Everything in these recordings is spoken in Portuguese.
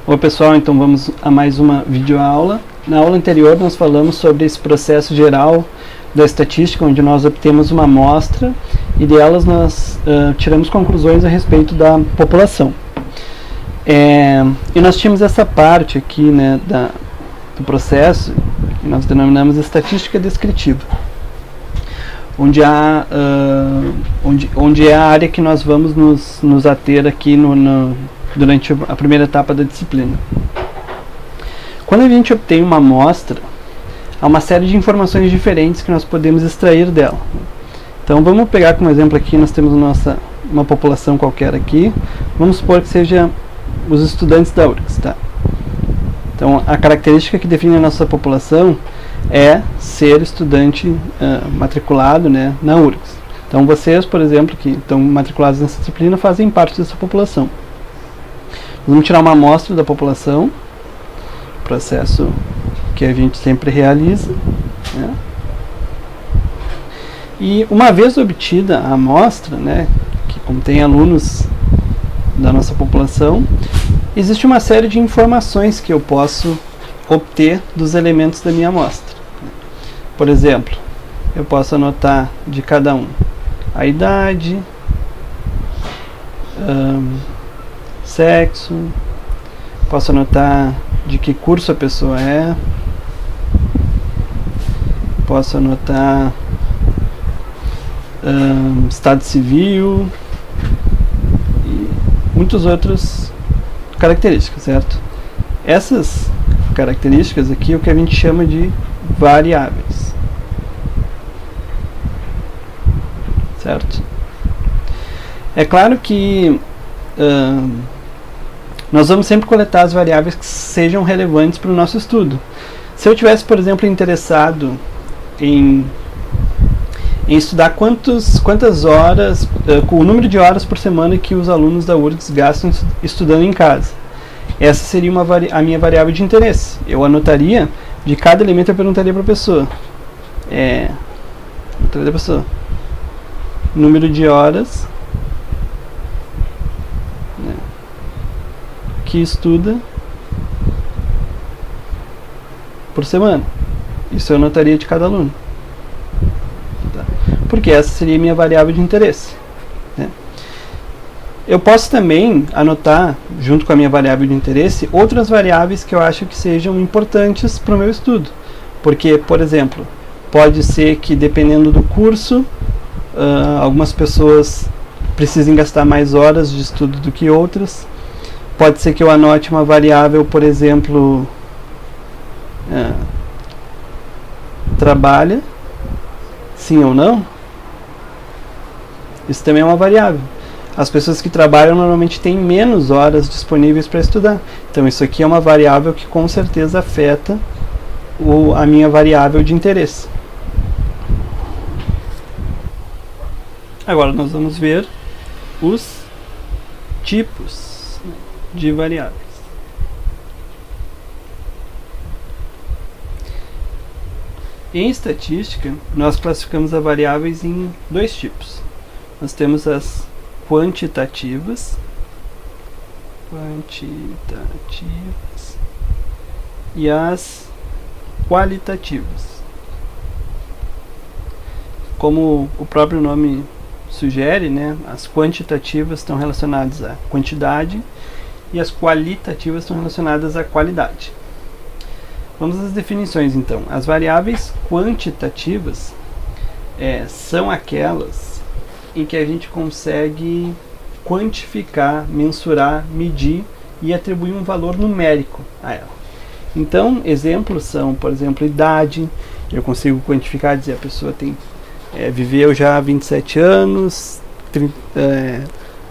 Oi pessoal, então vamos a mais uma videoaula. Na aula anterior nós falamos sobre esse processo geral da estatística, onde nós obtemos uma amostra e delas nós tiramos conclusões a respeito da população. E nós tínhamos essa parte aqui, né, do processo que nós denominamos estatística descritiva, onde é a área que nós vamos nos ater aqui durante a primeira etapa da disciplina. Quando a gente obtém uma amostra, há uma série de informações diferentes que nós podemos extrair dela. Então vamos pegar como exemplo aqui, nós temos uma população qualquer aqui, vamos supor que seja os estudantes da URGS, tá? Então a característica que define a nossa população é ser estudante matriculado, né, na URGS. Então vocês, por exemplo, que estão matriculados nessa disciplina, fazem parte dessa população. Vamos tirar uma amostra da população, processo que a gente sempre realiza, né? E uma vez obtida a amostra, né, que contém alunos da nossa população, existe uma série de informações que eu posso obter dos elementos da minha amostra. Por exemplo, eu posso anotar de cada um a idade, sexo, posso anotar de que curso a pessoa é, posso anotar estado civil e muitas outras características, certo? Essas características aqui é o que a gente chama de variáveis, certo? É claro que nós vamos sempre coletar as variáveis que sejam relevantes para o nosso estudo. Se eu tivesse, por exemplo, interessado em estudar quantas horas, o número de horas por semana que os alunos da URGS gastam estudando em casa, essa seria a minha variável de interesse. Eu anotaria, de cada elemento eu perguntaria para a pessoa, número de horas, né, que estuda por semana. Isso eu anotaria de cada aluno, tá? Porque essa seria a minha variável de interesse, né? Eu posso também anotar, junto com a minha variável de interesse, outras variáveis que eu acho que sejam importantes para o meu estudo. Porque, por exemplo, pode ser que, dependendo do curso, algumas pessoas precisem gastar mais horas de estudo do que outras. Pode ser que eu anote uma variável, por exemplo, trabalha, sim ou não? Isso também é uma variável. As pessoas que trabalham normalmente têm menos horas disponíveis para estudar. Então isso aqui é uma variável que com certeza afeta a minha variável de interesse. Agora nós vamos ver os tipos de variáveis. Em estatística, nós classificamos as variáveis em dois tipos. Nós temos as quantitativas e as qualitativas. Como o próprio nome sugere, né, as quantitativas estão relacionadas à quantidade e as qualitativas estão relacionadas à qualidade. Vamos às definições então. As variáveis quantitativas são aquelas em que a gente consegue quantificar, mensurar, medir e atribuir um valor numérico a ela. Então, exemplos são, por exemplo, idade. Eu consigo quantificar, dizer a pessoa viveu já 27 anos,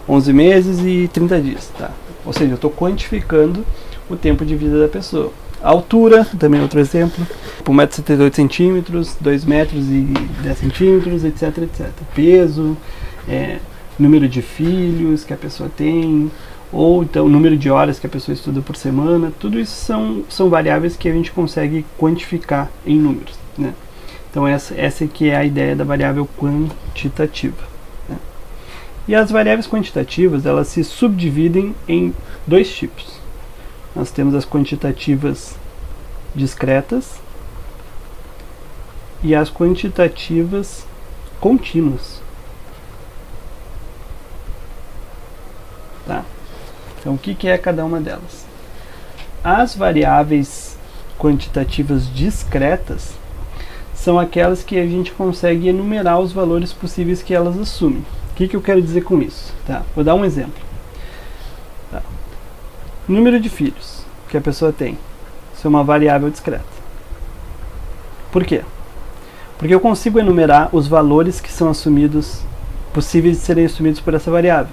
11 meses e 30 dias. Tá? Ou seja, eu estou quantificando o tempo de vida da pessoa. A altura, também é outro exemplo, 1,78 m, 2 metros e 10 centímetros, etc, etc. Peso, número de filhos que a pessoa tem, ou então número de horas que a pessoa estuda por semana. Tudo isso são variáveis que a gente consegue quantificar em números, né? Então essa aqui é a ideia da variável quantitativa, né? E as variáveis quantitativas, elas se subdividem em dois tipos. nós temos as quantitativas discretas e as quantitativas contínuas. Tá? Então, o que é cada uma delas? As variáveis quantitativas discretas são aquelas que a gente consegue enumerar os valores possíveis que elas assumem. O que eu quero dizer com isso? Tá? Vou dar um exemplo. Tá. Número de filhos que a pessoa tem. Isso é uma variável discreta. Por quê? Porque eu consigo enumerar os valores que são assumidos, possíveis de serem assumidos por essa variável.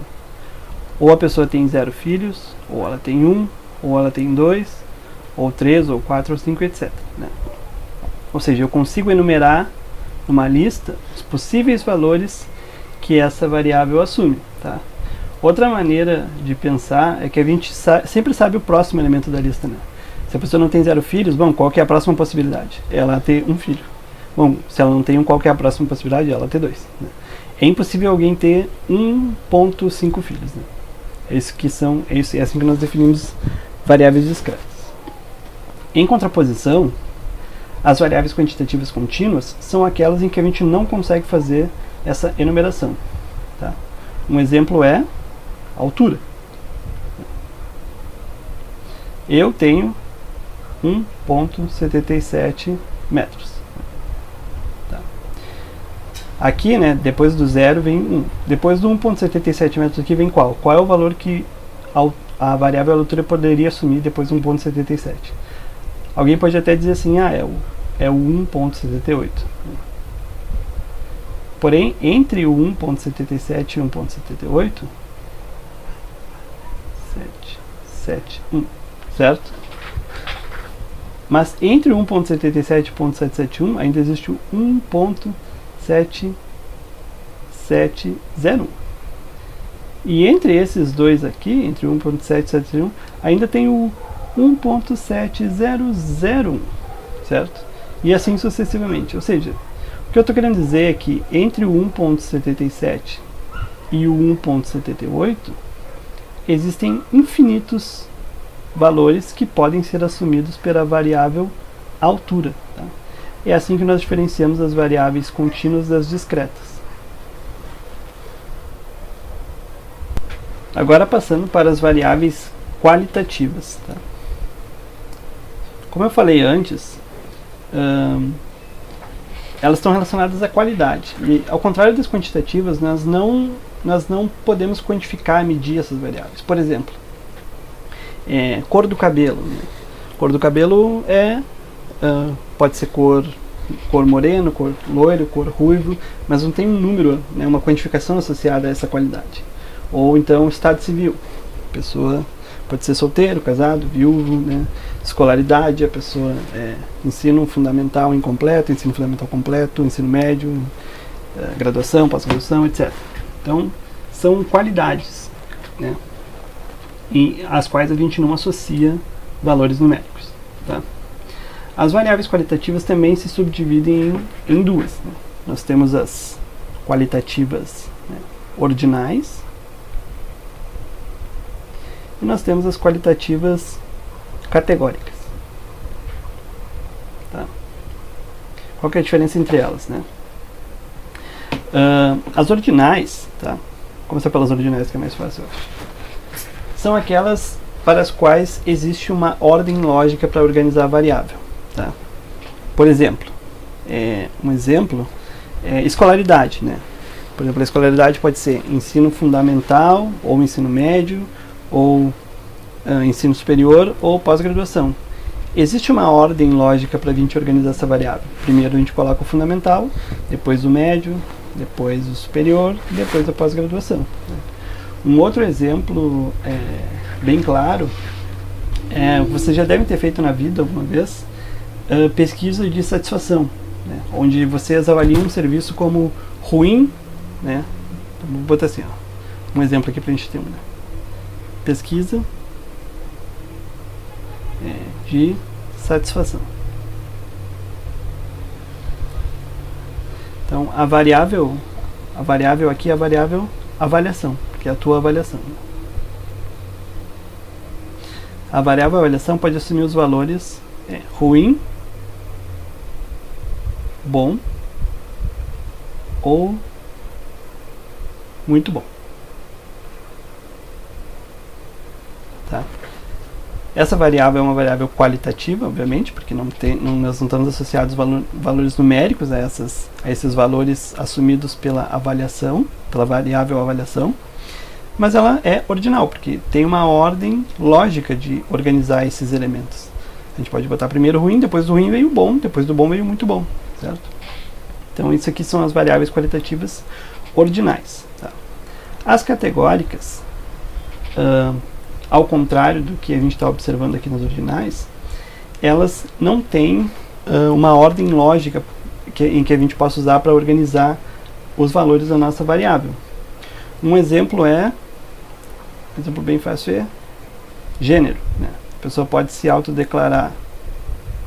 Ou a pessoa tem 0 filhos, ou ela tem 1, ou ela tem 2, ou 3, ou 4, ou 5, etc. Né? Ou seja, eu consigo enumerar numa lista os possíveis valores que essa variável assume. Tá? Outra maneira de pensar é que a gente sempre sabe o próximo elemento da lista. Né? Se a pessoa não tem 0 filhos, bom, qual que é a próxima possibilidade? Ela ter 1 filho. Bom, se ela não tem 1, qual que é a próxima possibilidade? Ela ter 2. Né? É impossível alguém ter 1,5 filhos. Né? É assim que nós definimos variáveis discretas. Em contraposição, as variáveis quantitativas contínuas são aquelas em que a gente não consegue fazer essa enumeração. Tá? Um exemplo é a altura. Eu tenho 1,77 metros. Tá? Aqui, né, depois do 0 vem 1. Depois do 1,77 metros aqui vem qual? Qual é o valor que a variável altura poderia assumir depois do 1,77? Alguém pode até dizer assim, é o 1,78. Porém, entre o 1,77 e o 1,78, 1, certo? Mas entre o 1,77 e o 1,771 ainda existe o 1,7701. E entre esses dois aqui, entre o 1,771, ainda tem o 1,7001, certo? E assim sucessivamente. Ou seja, o que eu estou querendo dizer é que entre o 1,77 e o 1,78 existem infinitos valores que podem ser assumidos pela variável altura. Tá? É assim que nós diferenciamos as variáveis contínuas das discretas. Agora passando para as variáveis qualitativas. Tá? Como eu falei antes, elas estão relacionadas à qualidade. E ao contrário das quantitativas, nós não podemos quantificar, medir essas variáveis. Por exemplo, cor do cabelo. Né? Cor do cabelo pode ser cor moreno, cor loiro, cor ruivo, mas não tem um número, né, uma quantificação associada a essa qualidade. Ou então estado civil. A pessoa pode ser solteiro, casado, viúvo, né? Escolaridade, a pessoa ensino fundamental incompleto, ensino fundamental completo, ensino médio, graduação, pós-graduação, etc. Então, são qualidades, né? E às quais a gente não associa valores numéricos. Tá? As variáveis qualitativas também se subdividem em duas. Né? Nós temos as qualitativas, né, ordinais, e nós temos as qualitativas categóricas. Tá? Qual que é a diferença entre elas? Né? As ordinais, tá? Vou começar pelas ordinais que é mais fácil. São aquelas para as quais existe uma ordem lógica para organizar a variável. Tá? Por exemplo, um exemplo é escolaridade. Né? Por exemplo, a escolaridade pode ser ensino fundamental, ou ensino médio, ou ensino superior, ou pós-graduação. Existe uma ordem lógica para a gente organizar essa variável. Primeiro a gente coloca o fundamental, depois o médio, depois o superior, depois a pós-graduação. Um outro exemplo bem claro, vocês já devem ter feito na vida alguma vez, pesquisa de satisfação, né, onde vocês avaliam um serviço como ruim, né, vou botar assim, um exemplo aqui para a gente ter uma. Pesquisa de satisfação. Então, a variável aqui é a variável avaliação, que é a tua avaliação. A variável avaliação pode assumir os valores ruim, bom ou muito bom. Tá? Essa variável é uma variável qualitativa, obviamente, porque nós não estamos associados valores numéricos a esses valores assumidos pela avaliação, pela variável avaliação, mas ela é ordinal, porque tem uma ordem lógica de organizar esses elementos. A gente pode botar primeiro o ruim, depois do ruim veio o bom, depois do bom veio o muito bom, certo? Então isso aqui são as variáveis qualitativas ordinais. Tá? As categóricas, ao contrário do que a gente está observando aqui nas ordinais, elas não têm uma ordem lógica em que a gente possa usar para organizar os valores da nossa variável. Um exemplo bem fácil é gênero. Né? A pessoa pode se autodeclarar.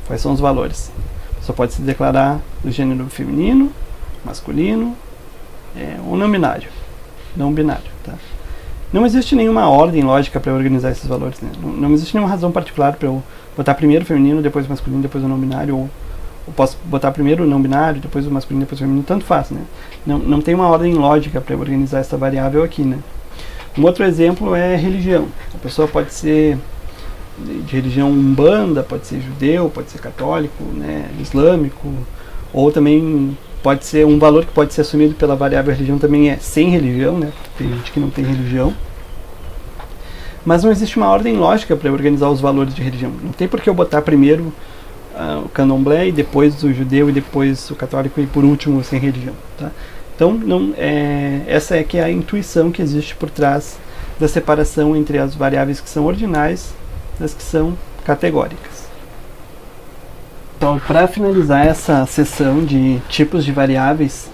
Quais são os valores? A pessoa pode se declarar do gênero feminino, masculino ou não binário. Não binário. Tá? Não existe nenhuma ordem lógica para organizar esses valores. Né? Não existe nenhuma razão particular para eu botar primeiro o feminino, depois o masculino, depois o não binário, ou posso botar primeiro o não binário, depois o masculino, depois o feminino, tanto faz. Né? Não tem uma ordem lógica para eu organizar essa variável aqui. Né? Um outro exemplo é religião. A pessoa pode ser de religião umbanda, pode ser judeu, pode ser católico, né, islâmico, ou também pode ser um valor que pode ser assumido pela variável religião também sem religião, né? Tem gente que não tem religião. Mas não existe uma ordem lógica para organizar os valores de religião. Não tem por que eu botar primeiro o candomblé, e depois o judeu, e depois o católico, e por último sem religião. Tá? Então, essa é que é a intuição que existe por trás da separação entre as variáveis que são ordinais e as que são categóricas. Então, para finalizar essa sessão de tipos de variáveis,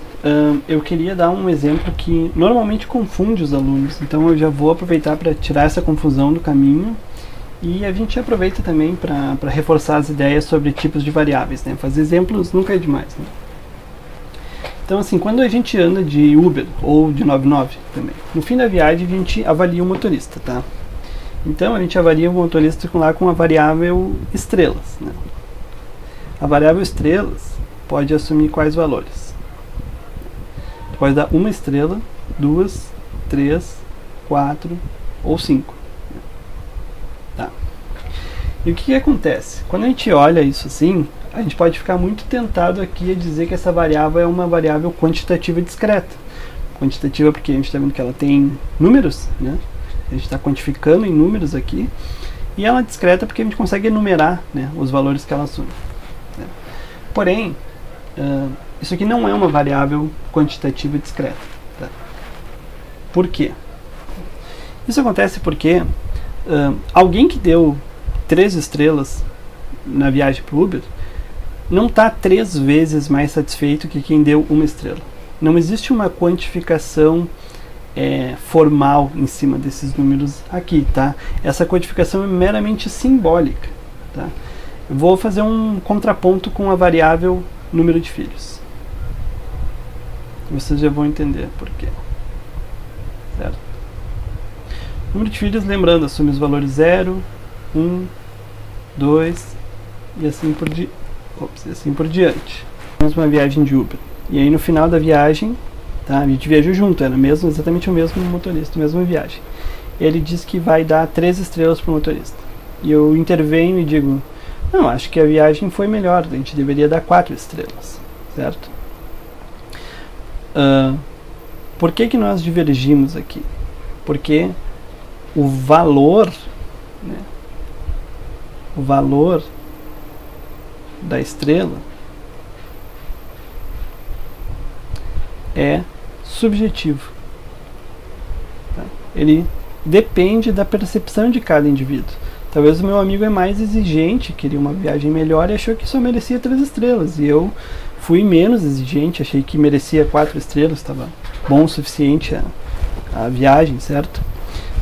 eu queria dar um exemplo que normalmente confunde os alunos. Então, eu já vou aproveitar para tirar essa confusão do caminho, e a gente aproveita também para reforçar as ideias sobre tipos de variáveis. Né? Fazer exemplos nunca é demais. Né? Então, assim, quando a gente anda de Uber ou de 99 também, no fim da viagem a gente avalia o motorista, tá? Então, a gente avalia o motorista com a variável estrelas, né? A variável estrelas pode assumir quais valores? Pode dar 1 estrela, 2, 3, 4 ou 5. Tá. E o que acontece? Quando a gente olha isso assim, a gente pode ficar muito tentado aqui a dizer que essa variável é uma variável quantitativa discreta. Quantitativa porque a gente está vendo que ela tem números, né? A gente está quantificando em números aqui. E ela é discreta porque a gente consegue enumerar, né, os valores que ela assume. Né? Porém, isso aqui não é uma variável quantitativa discreta. Tá? Por quê? Isso acontece porque alguém que deu 3 estrelas na viagem para o Uber não está 3 vezes mais satisfeito que quem deu 1 estrela. Não existe uma quantificação formal em cima desses números aqui, tá? Essa quantificação é meramente simbólica, tá? Eu vou fazer um contraponto com a variável número de filhos. Vocês já vão entender por quê. Certo? Número de filhos, lembrando, assume os valores 0, 1, 2 e assim por diante. Temos uma viagem de Uber. E aí no final da viagem, tá, a gente viajou junto, era exatamente o mesmo motorista, a mesma viagem. Ele diz que vai dar 3 estrelas para o motorista. E eu intervenho e digo, não, acho que a viagem foi melhor, a gente deveria dar 4 estrelas, certo? Por que nós divergimos aqui? Porque o valor, né, o valor da estrela é subjetivo. Tá? Ele depende da percepção de cada indivíduo. Talvez o meu amigo é mais exigente, queria uma viagem melhor e achou que só merecia 3 estrelas. E eu fui menos exigente, achei que merecia 4 estrelas, estava bom o suficiente a viagem, certo?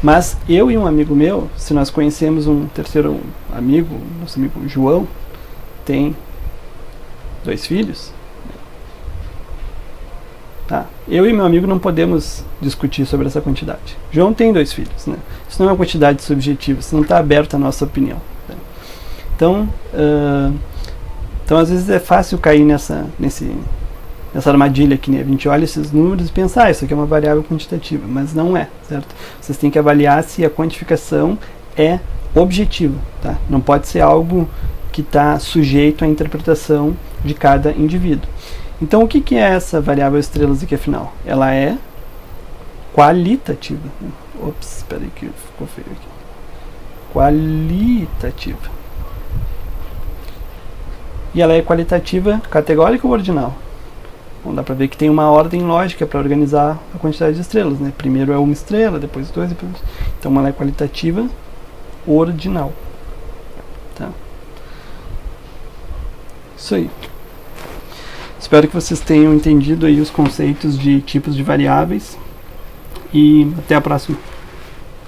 Mas eu e um amigo meu, se nós conhecemos um terceiro amigo, nosso amigo João, tem 2 filhos, tá? eu e meu amigo não podemos discutir sobre essa quantidade. João tem 2 filhos, né? Isso não é uma quantidade subjetiva, isso não está aberto à nossa opinião. Né? Então, às vezes é fácil cair nessa armadilha aqui, né? A gente olha esses números e pensa, isso aqui é uma variável quantitativa, mas não é, certo? Vocês têm que avaliar se a quantificação é objetiva, tá? Não pode ser algo que está sujeito à interpretação de cada indivíduo. Então, o que é essa variável estrelas aqui, afinal? Ela é qualitativa. Ops, espera aí que ficou feio aqui. Qualitativa. E ela é qualitativa categórica ou ordinal? Bom, dá para ver que tem uma ordem lógica para organizar a quantidade de estrelas, né? Primeiro é uma estrela, depois 2, depois... Então, ela é qualitativa ordinal. Tá? Isso aí. Espero que vocês tenham entendido aí os conceitos de tipos de variáveis e até a próxima.